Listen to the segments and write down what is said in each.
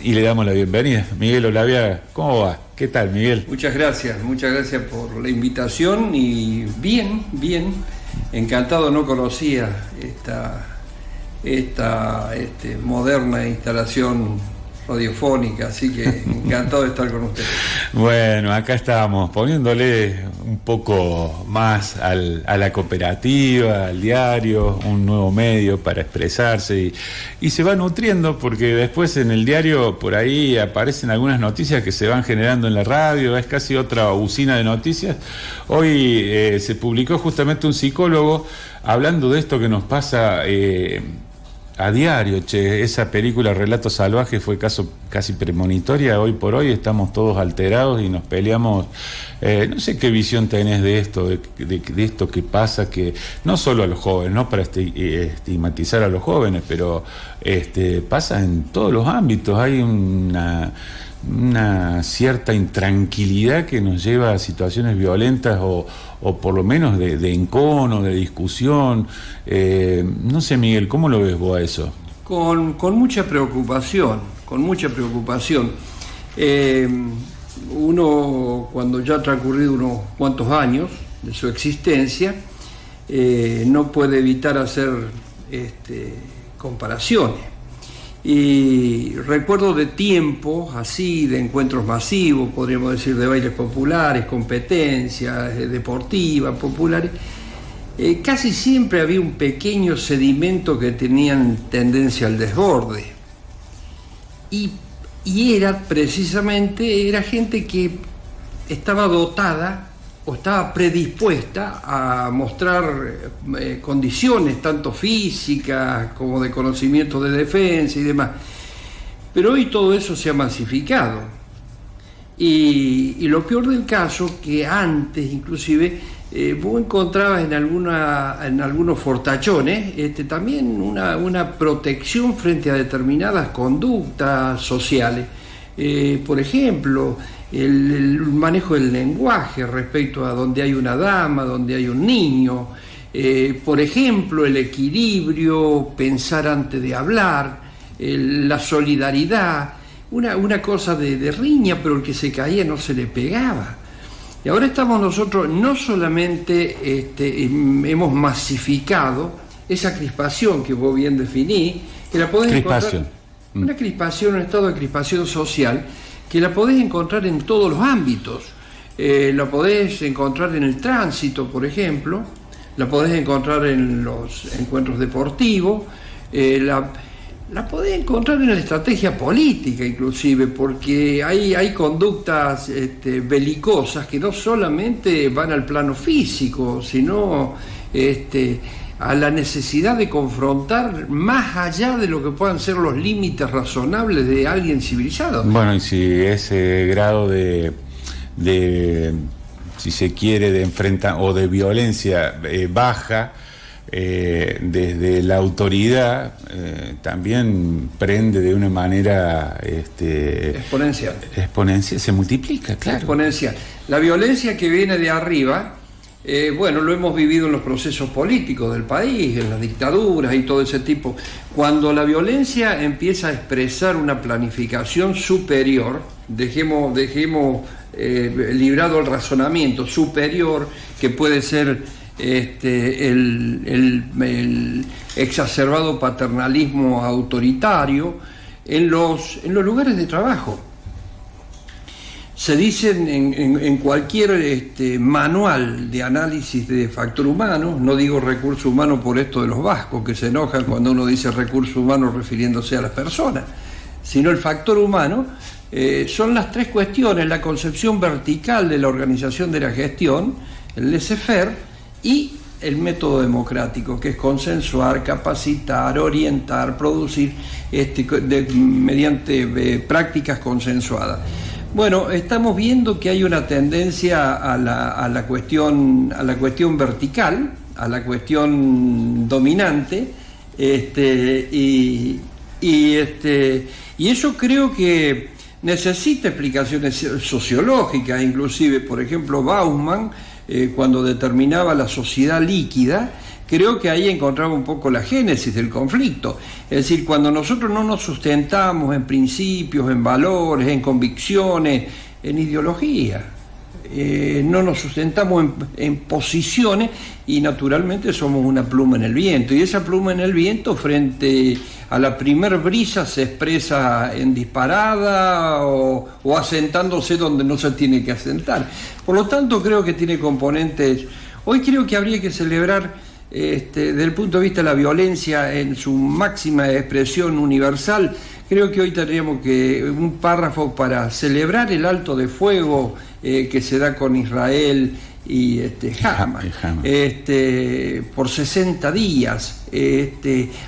Y le damos la bienvenida. Miguel Olaviaga, ¿cómo va? ¿Qué tal, Miguel? Muchas gracias por la invitación y bien, encantado, no conocía esta moderna instalación radiofónica, así que encantado de estar con ustedes. Bueno, acá estábamos poniéndole un poco más a la cooperativa, al diario, un nuevo medio para expresarse y se va nutriendo, porque después en el diario por ahí aparecen algunas noticias que se van generando en la radio, es casi otra usina de noticias. Hoy se publicó justamente un psicólogo hablando de esto que nos pasa a diario, esa película Relato Salvaje fue casi premonitoria. Hoy por hoy estamos todos alterados y nos peleamos. No sé qué visión tenés de esto, de esto que pasa, que no solo a los jóvenes, no para estigmatizar a los jóvenes, pero pasa en todos los ámbitos. Hay una cierta intranquilidad que nos lleva a situaciones violentas o por lo menos de encono, de discusión. No sé, Miguel, ¿cómo lo ves vos a eso? Con mucha preocupación, uno, cuando ya ha transcurrido unos cuantos años de su existencia, no puede evitar hacer comparaciones. Y recuerdo de tiempos así, de encuentros masivos, podríamos decir, de bailes populares, competencias deportivas, populares, casi siempre había un pequeño sedimento que tenían tendencia al desborde. Y era precisamente, era gente que estaba dotada o estaba predispuesta a mostrar condiciones tanto físicas como de conocimiento de defensa y demás. Pero hoy todo eso se ha masificado. Y lo peor del caso, que antes inclusive vos encontrabas en algunos fortachones también una protección frente a determinadas conductas sociales. Por ejemplo, el manejo del lenguaje respecto a donde hay una dama, donde hay un niño, por ejemplo, el equilibrio, pensar antes de hablar, la solidaridad, una cosa de riña, pero el que se caía no se le pegaba. Y ahora estamos nosotros, no solamente hemos masificado esa crispación que vos bien definís, que la podés encontrar, una crispación, un estado de crispación social, que la podés encontrar en todos los ámbitos. La podés encontrar en el tránsito, por ejemplo, la podés encontrar en los encuentros deportivos, la podés encontrar en la estrategia política inclusive, porque hay conductas belicosas que no solamente van al plano físico, sino a la necesidad de confrontar más allá de lo que puedan ser los límites razonables de alguien civilizado. Bueno, y si ese grado de si se quiere, de enfrentamiento o de violencia baja, desde la autoridad, también prende de una manera exponencial, se multiplica, claro. Exponencial. La violencia que viene de arriba, bueno, lo hemos vivido en los procesos políticos del país, en las dictaduras y todo ese tipo. Cuando la violencia empieza a expresar una planificación superior, dejemos librado el razonamiento superior, que puede ser el exacerbado paternalismo autoritario en los lugares de trabajo. Se dicen en cualquier manual de análisis de factor humano, no digo recurso humano por esto de los vascos que se enojan cuando uno dice recurso humano refiriéndose a las personas, sino el factor humano, son las tres cuestiones: la concepción vertical de la organización de la gestión, el laissez-faire, y el método democrático, que es consensuar, capacitar, orientar, producir mediante prácticas consensuadas. Bueno, estamos viendo que hay una tendencia a la cuestión vertical, a la cuestión dominante, y eso creo que necesita explicaciones sociológicas, inclusive. Por ejemplo, Bauman, cuando determinaba la sociedad líquida, creo que ahí encontraba un poco la génesis del conflicto. Es decir, cuando nosotros no nos sustentamos en principios, en valores, en convicciones, en ideología, no nos sustentamos en posiciones, y naturalmente somos una pluma en el viento, y esa pluma en el viento frente a la primer brisa se expresa en disparada o asentándose donde no se tiene que asentar. Por lo tanto, creo que tiene componentes. Hoy creo que habría que celebrar, desde el punto de vista de la violencia en su máxima expresión universal, creo que hoy tendríamos un párrafo para celebrar el alto de fuego que se da con Israel y Hamas, por 60 días.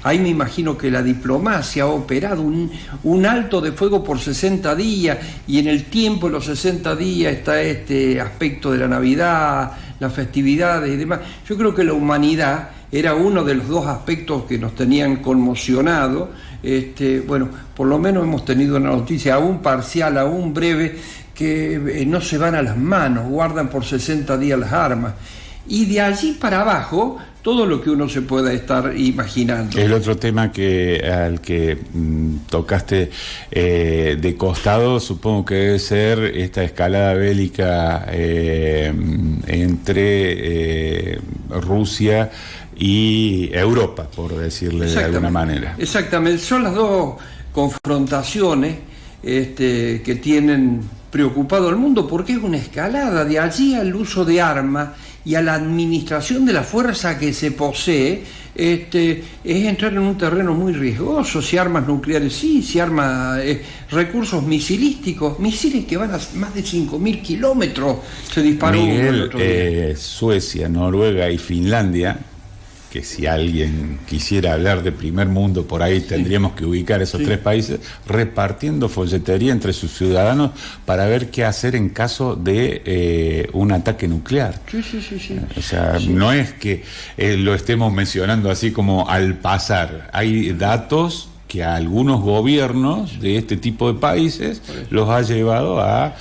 Ahí me imagino que la diplomacia ha operado un alto de fuego por 60 días, y en el tiempo de los 60 días está este aspecto de la Navidad, las festividades y demás. Yo creo que la humanidad era uno de los dos aspectos que nos tenían conmocionado. Bueno, por lo menos hemos tenido una noticia aún parcial, aún breve, que no se van a las manos, guardan por 60 días las armas. Y de allí para abajo, todo lo que uno se pueda estar imaginando. El otro tema al que tocaste de costado, supongo que debe ser esta escalada bélica entre Rusia y Europa, por decirle de alguna manera. Exactamente, son las dos confrontaciones que tienen preocupado al mundo, porque es una escalada. De allí al uso de armas y a la administración de la fuerza que se posee, es entrar en un terreno muy riesgoso. Si armas nucleares, sí, si armas recursos misilísticos, misiles que van a más de 5.000 kilómetros, se disparó. Miguel, Suecia, Noruega y Finlandia, que si alguien quisiera hablar de primer mundo, por ahí tendríamos que ubicar esos tres países, repartiendo folletería entre sus ciudadanos para ver qué hacer en caso de un ataque nuclear. Sí. O sea, no es que lo estemos mencionando así como al pasar. Hay datos que a algunos gobiernos de este tipo de países los ha llevado a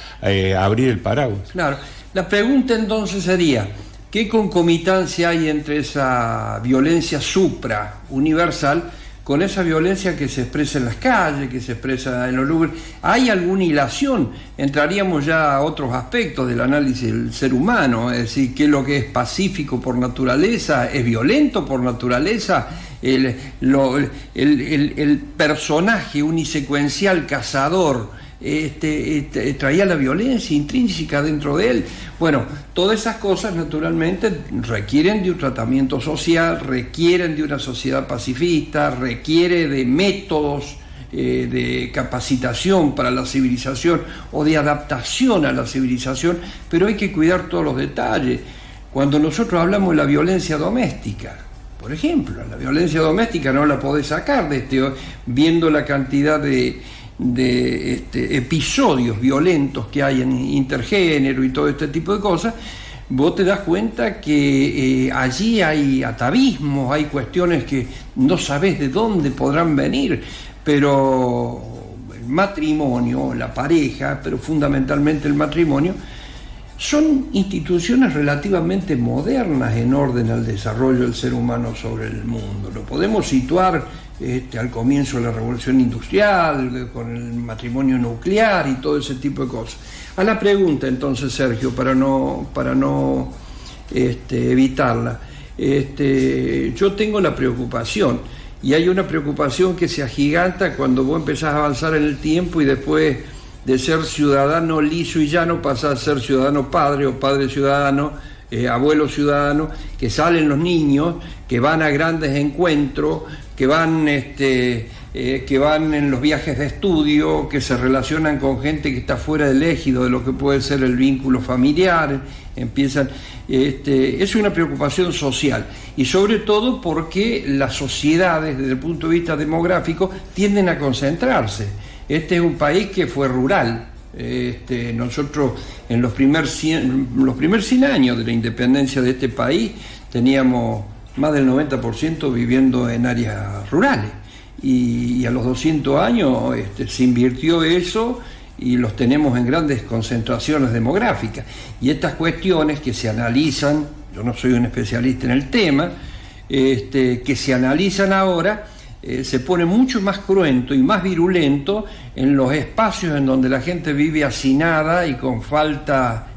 abrir el paraguas. Claro. La pregunta entonces sería: ¿qué concomitancia hay entre esa violencia supra-universal con esa violencia que se expresa en las calles, que se expresa en los lugares? ¿Hay alguna hilación? Entraríamos ya a otros aspectos del análisis del ser humano, es decir, qué es lo que es pacífico por naturaleza, es violento por naturaleza. El personaje unisecuencial cazador traía la violencia intrínseca dentro de él. Bueno, todas esas cosas naturalmente requieren de un tratamiento social, requieren de una sociedad pacifista, requiere de métodos de capacitación para la civilización o de adaptación a la civilización, pero hay que cuidar todos los detalles. Cuando nosotros hablamos de la violencia doméstica, por ejemplo, la violencia doméstica no la podés sacar viendo la cantidad de episodios violentos que hay en intergénero y todo este tipo de cosas. Vos te das cuenta que allí hay atavismos, hay cuestiones que no sabés de dónde podrán venir, pero el matrimonio, la pareja, pero fundamentalmente el matrimonio, son instituciones relativamente modernas en orden al desarrollo del ser humano sobre el mundo. Lo podemos situar al comienzo de la revolución industrial, con el matrimonio nuclear y todo ese tipo de cosas. A la pregunta entonces, Sergio, para no evitarla, yo tengo la preocupación, y hay una preocupación que se agiganta cuando vos empezás a avanzar en el tiempo y después de ser ciudadano liso y llano pasás a ser ciudadano padre o padre ciudadano, abuelo ciudadano, que salen los niños, que van a grandes encuentros, que van en los viajes de estudio, que se relacionan con gente que está fuera del ejido de lo que puede ser el vínculo familiar, empiezan. Es una preocupación social, y sobre todo porque las sociedades, desde el punto de vista demográfico, tienden a concentrarse. Este es un país que fue rural. Nosotros en los primeros 100 años de la independencia de este país teníamos más del 90% viviendo en áreas rurales, y a los 200 años se invirtió eso y los tenemos en grandes concentraciones demográficas. Y estas cuestiones que se analizan, yo no soy un especialista en el tema, que se analizan ahora, se pone mucho más cruento y más virulento en los espacios en donde la gente vive hacinada y con falta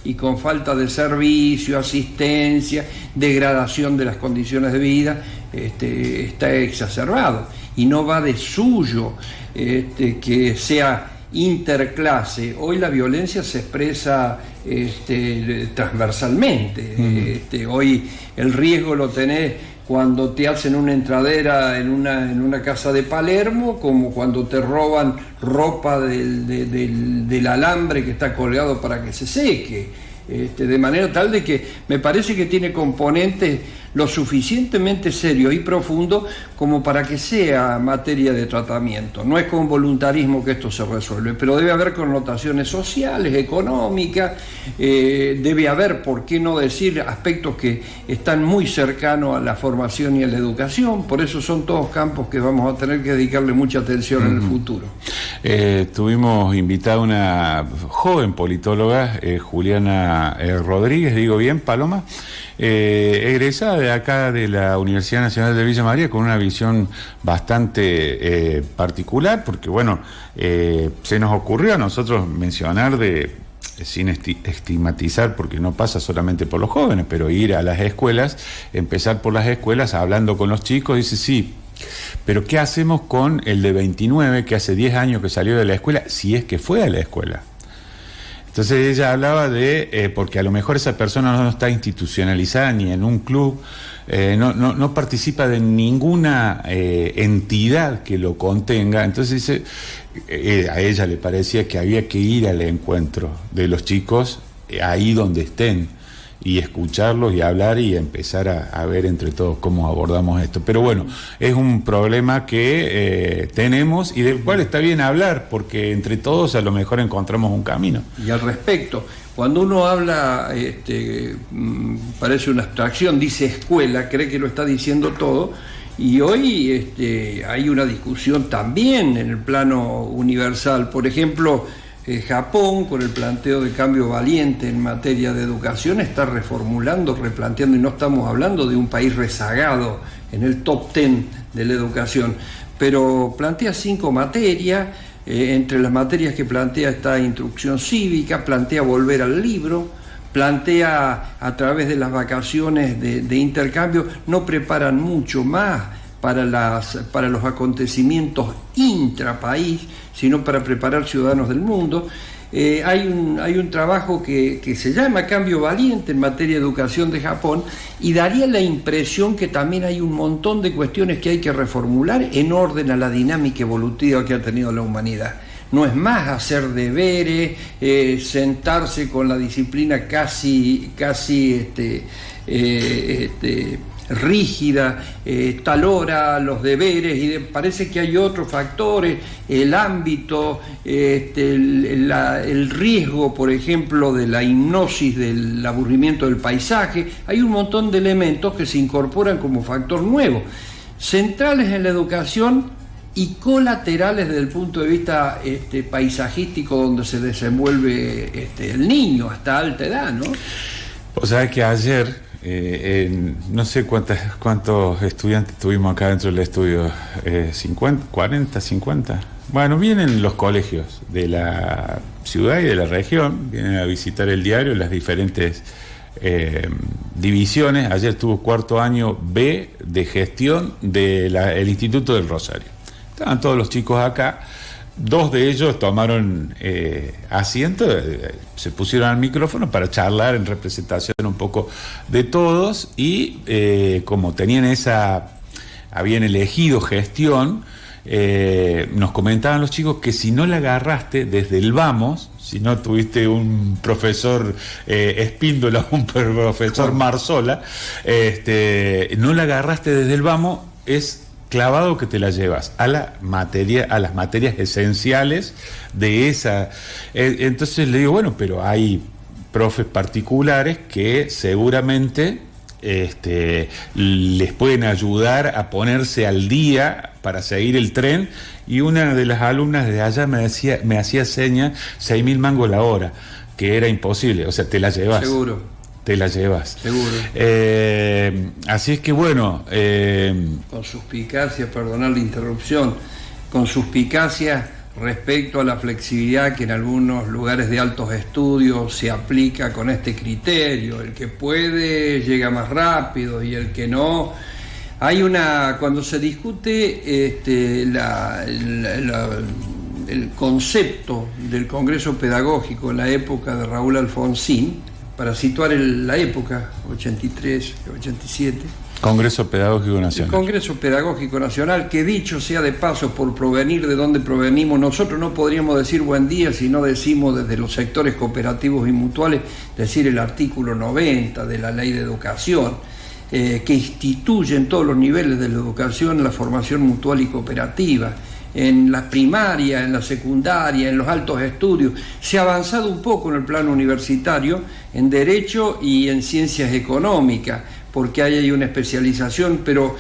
de servicio, asistencia, degradación de las condiciones de vida, está exacerbado. Y no va de suyo que sea interclase. Hoy la violencia se expresa transversalmente. Hoy el riesgo lo tenés cuando te hacen una entradera en una casa de Palermo, como cuando te roban ropa del alambre que está colgado para que se seque. De manera tal de que me parece que tiene componentes lo suficientemente serios y profundos como para que sea materia de tratamiento. No es con voluntarismo que esto se resuelve, pero debe haber connotaciones sociales, económicas, debe haber, por qué no decir, aspectos que están muy cercanos a la formación y a la educación. Por eso son todos campos que vamos a tener que dedicarle mucha atención en el futuro. Tuvimos invitada una joven politóloga, Juliana Rodríguez, digo bien, Paloma, egresada de acá de la Universidad Nacional de Villa María, con una visión bastante particular, porque bueno, se nos ocurrió a nosotros mencionar sin estigmatizar, porque no pasa solamente por los jóvenes, pero ir a las escuelas, empezar por las escuelas hablando con los chicos, dice sí, pero ¿qué hacemos con el de 29 que hace 10 años que salió de la escuela, si es que fue a la escuela? Entonces ella hablaba porque a lo mejor esa persona no está institucionalizada ni en un club, no participa de ninguna entidad que lo contenga. Entonces dice, a ella le parecía que había que ir al encuentro de los chicos ahí donde estén y escucharlos y hablar y empezar a ver entre todos cómo abordamos esto. Pero bueno, es un problema que tenemos y del cual está bien hablar, porque entre todos a lo mejor encontramos un camino. Y al respecto, cuando uno habla, parece una abstracción, dice escuela, cree que lo está diciendo todo, y hoy hay una discusión también en el plano universal. Por ejemplo, Japón, con el planteo de cambio valiente en materia de educación, está reformulando, replanteando, y no estamos hablando de un país rezagado en el top 10 de la educación, pero plantea 5 materias, entre las materias que plantea está instrucción cívica, plantea volver al libro, plantea a través de las vacaciones de intercambio, no preparan mucho más para los acontecimientos intrapaís, sino para preparar ciudadanos del mundo. Hay un trabajo que se llama Cambio Valiente en materia de educación de Japón, y daría la impresión que también hay un montón de cuestiones que hay que reformular en orden a la dinámica evolutiva que ha tenido la humanidad. No es más hacer deberes, sentarse con la disciplina casi rígida, tal hora, los deberes, y parece que hay otros factores, el ámbito, el riesgo, por ejemplo, de la hipnosis del aburrimiento del paisaje. Hay un montón de elementos que se incorporan como factor nuevo, centrales en la educación y colaterales desde el punto de vista paisajístico, donde se desenvuelve el niño hasta alta edad, ¿no? O sea que ayer no sé cuántos estudiantes tuvimos acá dentro del estudio, 50, 40, 50. Bueno, vienen los colegios de la ciudad y de la región, vienen a visitar el diario, las diferentes divisiones. Ayer estuvo cuarto año B de gestión del Instituto del Rosario. Estaban todos los chicos acá. 2 de ellos tomaron asiento, se pusieron al micrófono para charlar en representación un poco de todos, y como habían elegido gestión, nos comentaban los chicos que si no la agarraste desde el vamos, si no tuviste un profesor Espíndola, un profesor Marzola, no la agarraste desde el vamos, es clavado que te la llevas a las materias esenciales de esa. Entonces le digo, bueno, pero hay profes particulares que seguramente les pueden ayudar a ponerse al día para seguir el tren, y una de las alumnas de allá me hacía señas 6.000 mangos la hora, que era imposible, o sea, te la llevas. Seguro. te la llevas. Seguro. Así es que bueno... Con suspicacia, perdonar la interrupción, con suspicacia respecto a la flexibilidad que en algunos lugares de altos estudios se aplica con este criterio, el que puede llega más rápido y el que no... Cuando se discute el concepto del Congreso Pedagógico en la época de Raúl Alfonsín, para situar la época, 83, 87... Congreso Pedagógico Nacional. El Congreso Pedagógico Nacional, que dicho sea de paso, por provenir de donde provenimos, nosotros no podríamos decir buen día si no decimos desde los sectores cooperativos y mutuales, decir el artículo 90 de la Ley de Educación, que instituye en todos los niveles de la educación la formación mutual y cooperativa. En la primaria, en la secundaria, en los altos estudios. Se ha avanzado un poco en el plano universitario, en Derecho y en Ciencias Económicas, porque hay una especialización, pero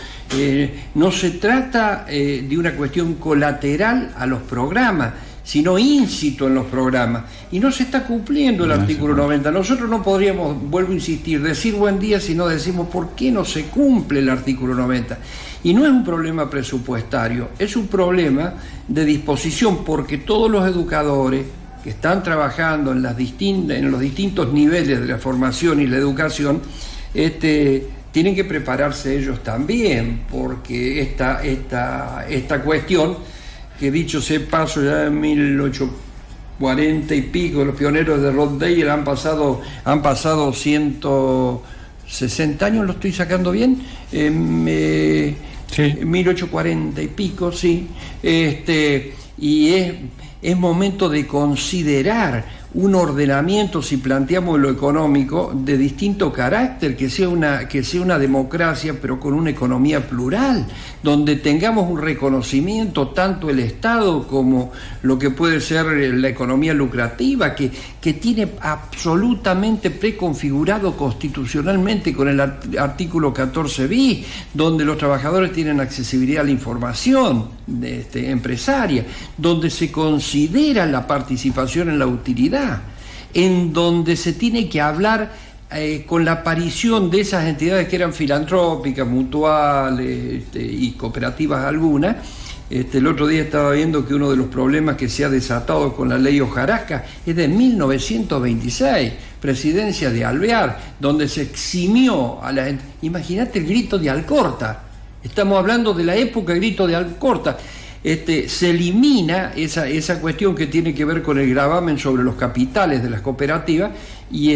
no se trata de una cuestión colateral a los programas, sino íncito en los programas. Y no se está cumpliendo el artículo 90. Nosotros no podríamos, vuelvo a insistir, decir buen día si no decimos por qué no se cumple el artículo 90. Y no es un problema presupuestario, es un problema de disposición, porque todos los educadores que están trabajando en los distintos niveles de la formación y la educación, tienen que prepararse ellos también, porque esta cuestión, que dicho sea de paso, ya en 1840 y pico, los pioneros de Rochdale han pasado 160 años, ¿lo estoy sacando bien? Sí. 1840 y pico, sí. Y es momento de considerar un ordenamiento, si planteamos lo económico, de distinto carácter, que sea una democracia, pero con una economía plural, donde tengamos un reconocimiento, tanto el Estado como lo que puede ser la economía lucrativa, que tiene absolutamente preconfigurado constitucionalmente con el artículo 14 bis, donde los trabajadores tienen accesibilidad a la información empresaria, donde se considera la participación en la utilidad, en donde se tiene que hablar con la aparición de esas entidades que eran filantrópicas, mutuales y cooperativas algunas. El otro día estaba viendo que uno de los problemas que se ha desatado con la ley Hojarasca es de 1926, presidencia de Alvear, donde se eximió a la gente. Imagínate el grito de Alcorta, estamos hablando de la época del grito de Alcorta. Se elimina esa cuestión que tiene que ver con el gravamen sobre los capitales de las cooperativas y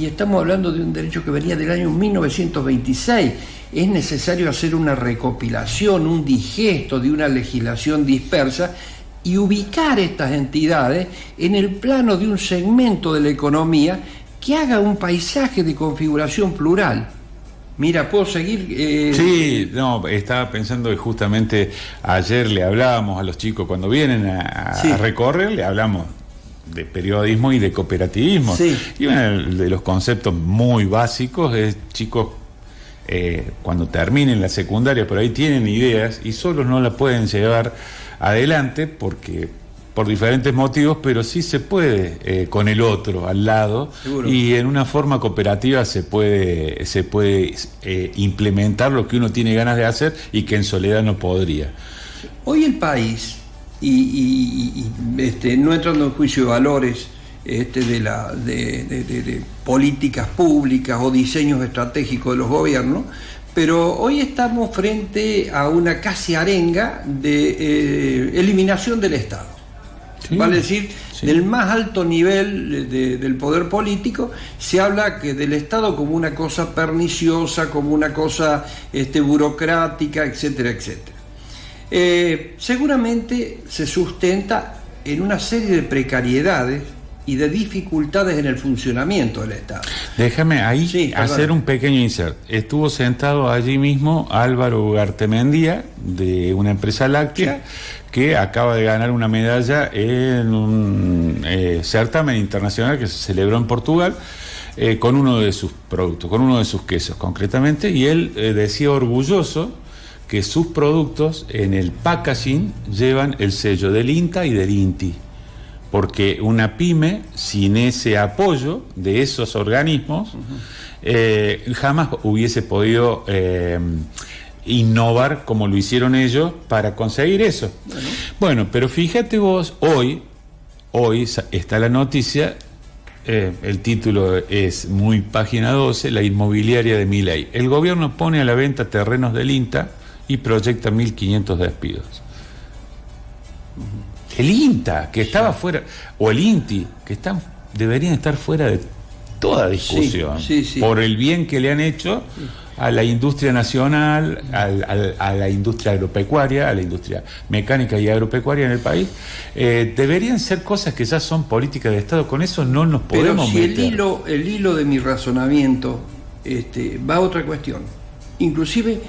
estamos hablando de un derecho que venía del año 1926. Es necesario hacer una recopilación, un digesto de una legislación dispersa y ubicar estas entidades en el plano de un segmento de la economía que haga un paisaje de configuración plural. Mira, ¿puedo seguir? Sí, no, estaba pensando que justamente ayer le hablábamos a los chicos, cuando vienen a recorrer, le hablamos de periodismo y de cooperativismo. Sí. Y uno de los conceptos muy básicos es, chicos, cuando terminen la secundaria, por ahí tienen ideas y solos no la pueden llevar adelante porque por diferentes motivos, pero sí se puede con el otro al lado. Seguro. Y en una forma cooperativa se puede implementar lo que uno tiene ganas de hacer y que en soledad no podría. Hoy el país, no entrando en juicio de valores de políticas públicas o diseños estratégicos de los gobiernos, pero hoy estamos frente a una casi arenga de eliminación del Estado. Sí, vale decir, sí. Del más alto nivel del poder político se habla que del Estado como una cosa perniciosa, como una cosa burocrática, etcétera, etcétera. Seguramente se sustenta en una serie de precariedades y de dificultades en el funcionamiento del Estado. Déjame ahí hacer un pequeño insert. Estuvo sentado allí mismo Álvaro Ugartemendía, de una empresa láctea, que acaba de ganar una medalla en un certamen internacional que se celebró en Portugal, con uno de sus productos, con uno de sus quesos concretamente, y él decía orgulloso que sus productos en el packaging llevan el sello del INTA y del INTI, porque una pyme, sin ese apoyo de esos organismos, jamás hubiese podido innovar como lo hicieron ellos para conseguir eso. Bueno, pero fíjate vos, hoy está la noticia, el título es muy página 12, la inmobiliaria de Milei. El gobierno pone a la venta terrenos del INTA y proyecta 1.500 despidos. El INTA, que estaba fuera, o el INTI, que deberían estar fuera de toda discusión, por el bien que le han hecho a la industria nacional, a la industria agropecuaria, a la industria mecánica y agropecuaria en el país. Deberían ser cosas que ya son políticas de Estado. Con eso no nos podemos meter. Pero si el hilo de mi razonamiento va a otra cuestión. Inclusive,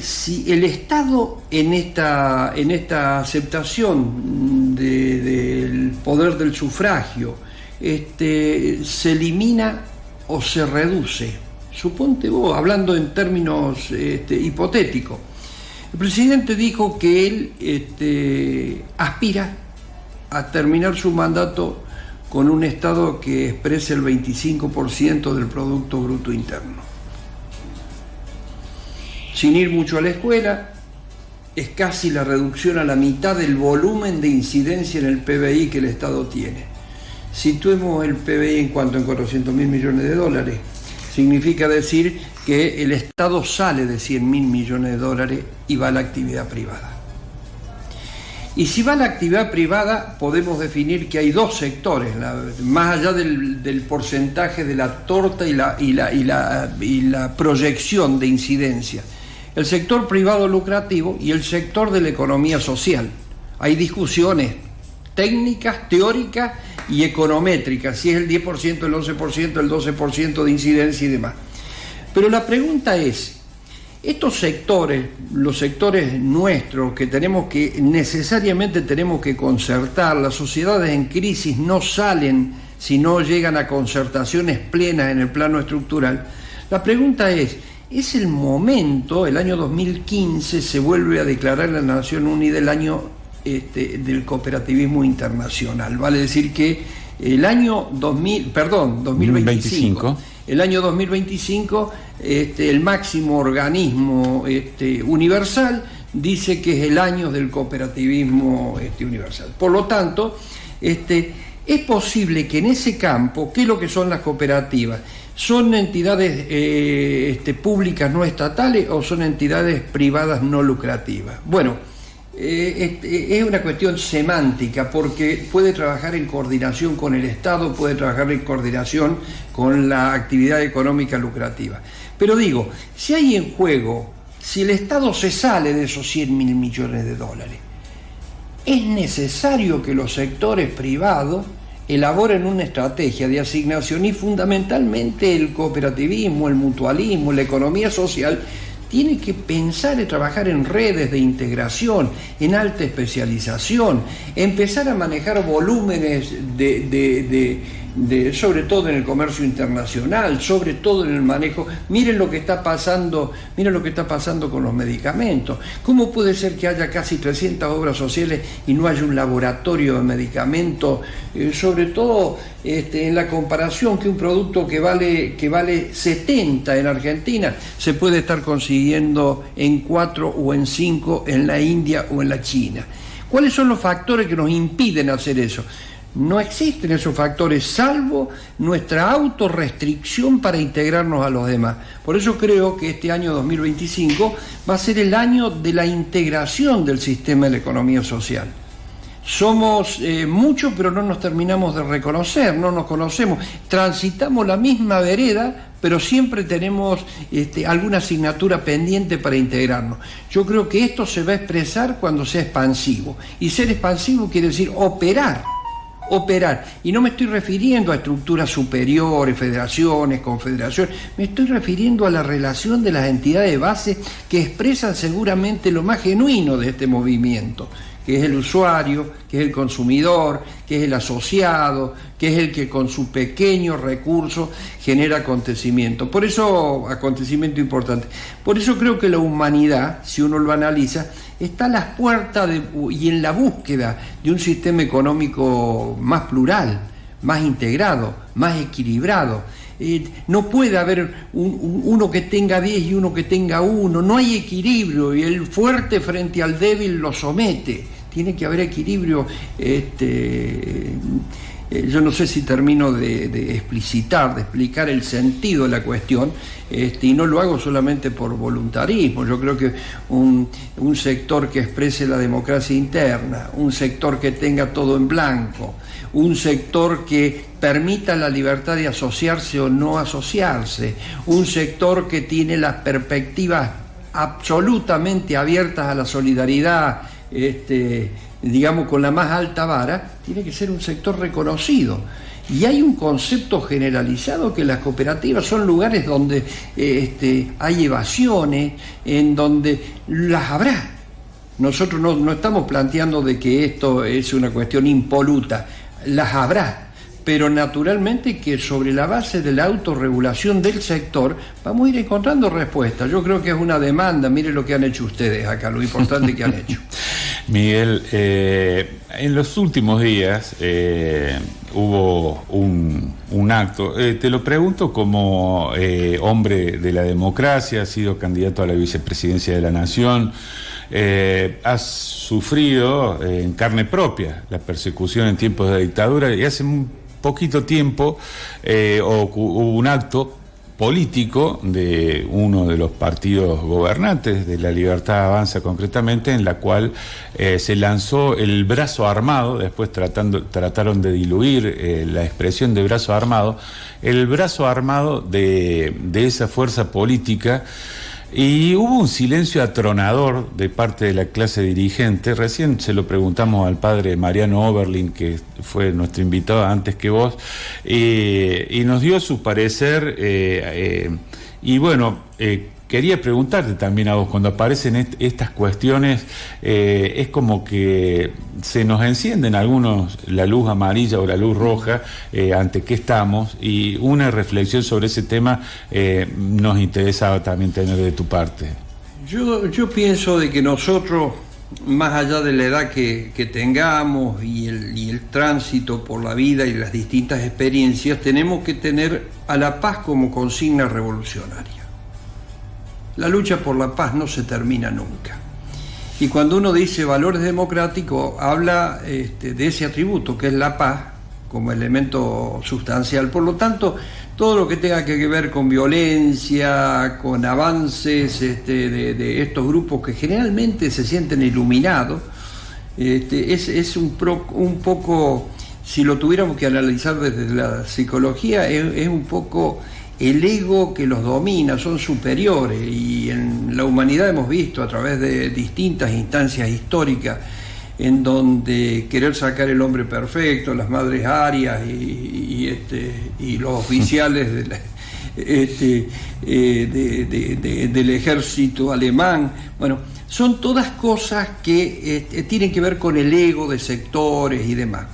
si el Estado en esta aceptación del poder del sufragio se elimina o se reduce. Suponte vos, hablando en términos hipotéticos, el presidente dijo que él aspira a terminar su mandato con un Estado que exprese el 25% del Producto Bruto Interno. Sin ir mucho a la escuela, es casi la reducción a la mitad del volumen de incidencia en el PBI que el Estado tiene. Situemos el PBI en 400.000 millones de dólares. Significa decir que el Estado sale de 100.000 millones de dólares y va a la actividad privada. Y si va a la actividad privada, podemos definir que hay dos sectores, más allá del porcentaje de la torta y la proyección de incidencia. El sector privado lucrativo y el sector de la economía social. Hay discusiones técnicas, teóricas y econométricas, si es el 10%, el 11%, el 12% de incidencia y demás. Pero la pregunta es, estos sectores, los sectores nuestros que necesariamente tenemos que concertar, las sociedades en crisis no salen si no llegan a concertaciones plenas en el plano estructural. La pregunta es el momento, el año 2015 se vuelve a declarar en la Nación Unida el año del cooperativismo internacional. Vale decir que el año 2025, el año 2025, el máximo organismo universal dice que es el año del cooperativismo universal. Por lo tanto, es posible que en ese campo, ¿qué es lo que son las cooperativas? ¿Son entidades públicas no estatales o son entidades privadas no lucrativas? Bueno, es una cuestión semántica porque puede trabajar en coordinación con el Estado, puede trabajar en coordinación con la actividad económica lucrativa. Pero digo, si hay en juego, si el Estado se sale de esos 100.000 millones de dólares, es necesario que los sectores privados elaboren una estrategia de asignación y fundamentalmente el cooperativismo, el mutualismo, la economía social tiene que pensar y trabajar en redes de integración, en alta especialización, empezar a manejar volúmenes sobre todo en el comercio internacional, sobre todo en el manejo. Miren lo que está pasando con los medicamentos. ¿Cómo puede ser que haya casi 300 obras sociales y no haya un laboratorio de medicamentos? Sobre todo en la comparación que un producto que vale 70 en Argentina se puede estar consiguiendo en 4 o en 5 en la India o en la China. ¿Cuáles son los factores que nos impiden hacer eso? No existen esos factores, salvo nuestra autorrestricción para integrarnos a los demás. Por eso creo que este año 2025 va a ser el año de la integración del sistema de la economía social. Somos muchos, pero no nos terminamos de reconocer, no nos conocemos. Transitamos la misma vereda, pero siempre tenemos alguna asignatura pendiente para integrarnos. Yo creo que esto se va a expresar cuando sea expansivo. Y ser expansivo quiere decir operar. Y no me estoy refiriendo a estructuras superiores, federaciones, confederaciones, me estoy refiriendo a la relación de las entidades de base que expresan seguramente lo más genuino de este movimiento, que es el usuario, que es el consumidor, que es el asociado, que es el que con su pequeño recurso genera acontecimiento. Por eso, acontecimiento importante. Por eso creo que la humanidad, si uno lo analiza, está a las puertas y en la búsqueda de un sistema económico más plural, más integrado, más equilibrado. No puede haber uno que tenga 10 y uno que tenga 1, no hay equilibrio, y el fuerte frente al débil lo somete. Tiene que haber equilibrio. Yo no sé si termino de explicar el sentido de la cuestión, y no lo hago solamente por voluntarismo. Yo creo que un sector que exprese la democracia interna, un sector que tenga todo en blanco, un sector que permita la libertad de asociarse o no asociarse, un sector que tiene las perspectivas absolutamente abiertas a la solidaridad, digamos, con la más alta vara, tiene que ser un sector reconocido. Y hay un concepto generalizado que las cooperativas son lugares donde hay evasiones, en donde las habrá. Nosotros no estamos planteando de que esto es una cuestión impoluta, las habrá, pero naturalmente que sobre la base de la autorregulación del sector vamos a ir encontrando respuestas. Yo creo que es una demanda. Mire lo que han hecho ustedes acá, lo importante que han hecho. Miguel, en los últimos días hubo un acto, te lo pregunto como hombre de la democracia, has sido candidato a la vicepresidencia de la Nación, has sufrido en carne propia la persecución en tiempos de dictadura, y hace un poquito tiempo hubo un acto político de uno de los partidos gobernantes, de La Libertad Avanza concretamente, en la cual se lanzó el brazo armado. Después trataron de diluir la expresión de brazo armado, el brazo armado de esa fuerza política, y hubo un silencio atronador de parte de la clase dirigente. Recién se lo preguntamos al padre Mariano Oberlin, que fue nuestro invitado antes que vos, y nos dio su parecer, y bueno, quería preguntarte también a vos, cuando aparecen estas cuestiones, es como que se nos encienden algunos la luz amarilla o la luz roja, ante qué estamos, y una reflexión sobre ese tema nos interesaba también tener de tu parte. Yo pienso de que nosotros, más allá de la edad que tengamos y el tránsito por la vida y las distintas experiencias, tenemos que tener a la paz como consigna revolucionaria. La lucha por la paz no se termina nunca. Y cuando uno dice valores democráticos, habla de ese atributo que es la paz como elemento sustancial. Por lo tanto, todo lo que tenga que ver con violencia, con avances de estos grupos que generalmente se sienten iluminados, es un poco, si lo tuviéramos que analizar desde la psicología, es un poco el ego que los domina, son superiores, y en la humanidad hemos visto a través de distintas instancias históricas en donde querer sacar el hombre perfecto, las madres arias y los oficiales del ejército alemán, bueno, son todas cosas que tienen que ver con el ego de sectores y demás.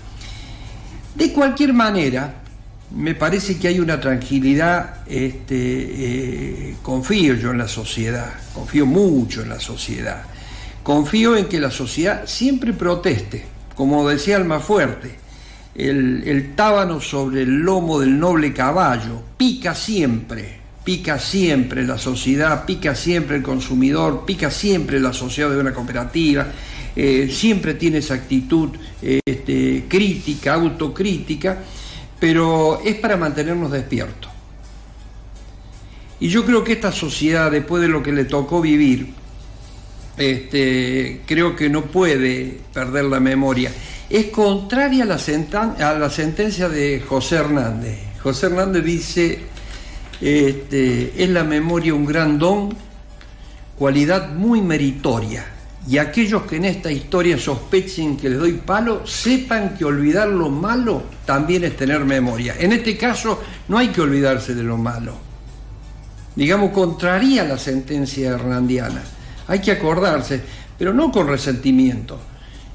De cualquier manera, me parece que hay una tranquilidad, confío yo en la sociedad, confío mucho en la sociedad, confío en que la sociedad siempre proteste, como decía Almafuerte, el tábano sobre el lomo del noble caballo, pica siempre la sociedad, pica siempre el consumidor, pica siempre el asociado de una cooperativa, siempre tiene esa actitud crítica, autocrítica, pero es para mantenernos despiertos. Y yo creo que esta sociedad, después de lo que le tocó vivir, creo que no puede perder la memoria. Es contraria a la sentencia de José Hernández. José Hernández dice, es la memoria un gran don, cualidad muy meritoria. Y aquellos que en esta historia sospechen que les doy palo, sepan que olvidar lo malo también es tener memoria. En este caso no hay que olvidarse de lo malo. Digamos, contraría la sentencia hernandiana. Hay que acordarse, pero no con resentimiento.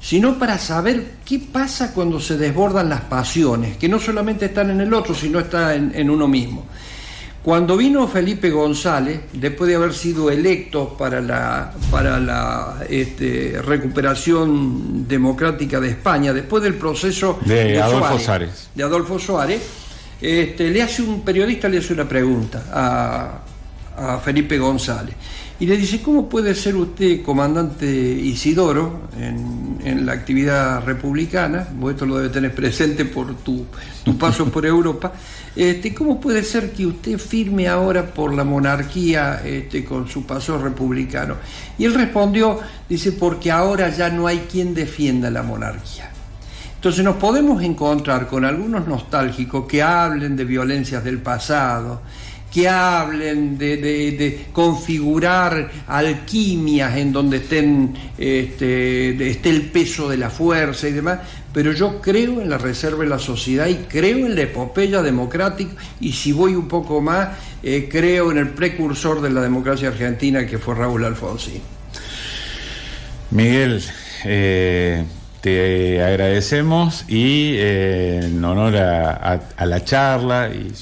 sino para saber qué pasa cuando se desbordan las pasiones, que no solamente están en el otro, sino están en uno mismo. Cuando vino Felipe González, después de haber sido electo para la recuperación democrática de España, después del proceso de Adolfo Suárez, un periodista le hace una pregunta a Felipe González y le dice: ¿cómo puede ser usted, comandante Isidoro, en la actividad republicana? Vos esto lo debe tener presente por tu paso por Europa. ¿Cómo puede ser que usted firme ahora por la monarquía con su paso republicano? Y él respondió, dice: porque ahora ya no hay quien defienda la monarquía. Entonces nos podemos encontrar con algunos nostálgicos que hablen de violencias del pasado, que hablen de configurar alquimias en donde esté el peso de la fuerza y demás, pero yo creo en la reserva de la sociedad y creo en la epopeya democrática, y si voy un poco más, creo en el precursor de la democracia argentina, que fue Raúl Alfonsín. Miguel, te agradecemos y en honor a la charla y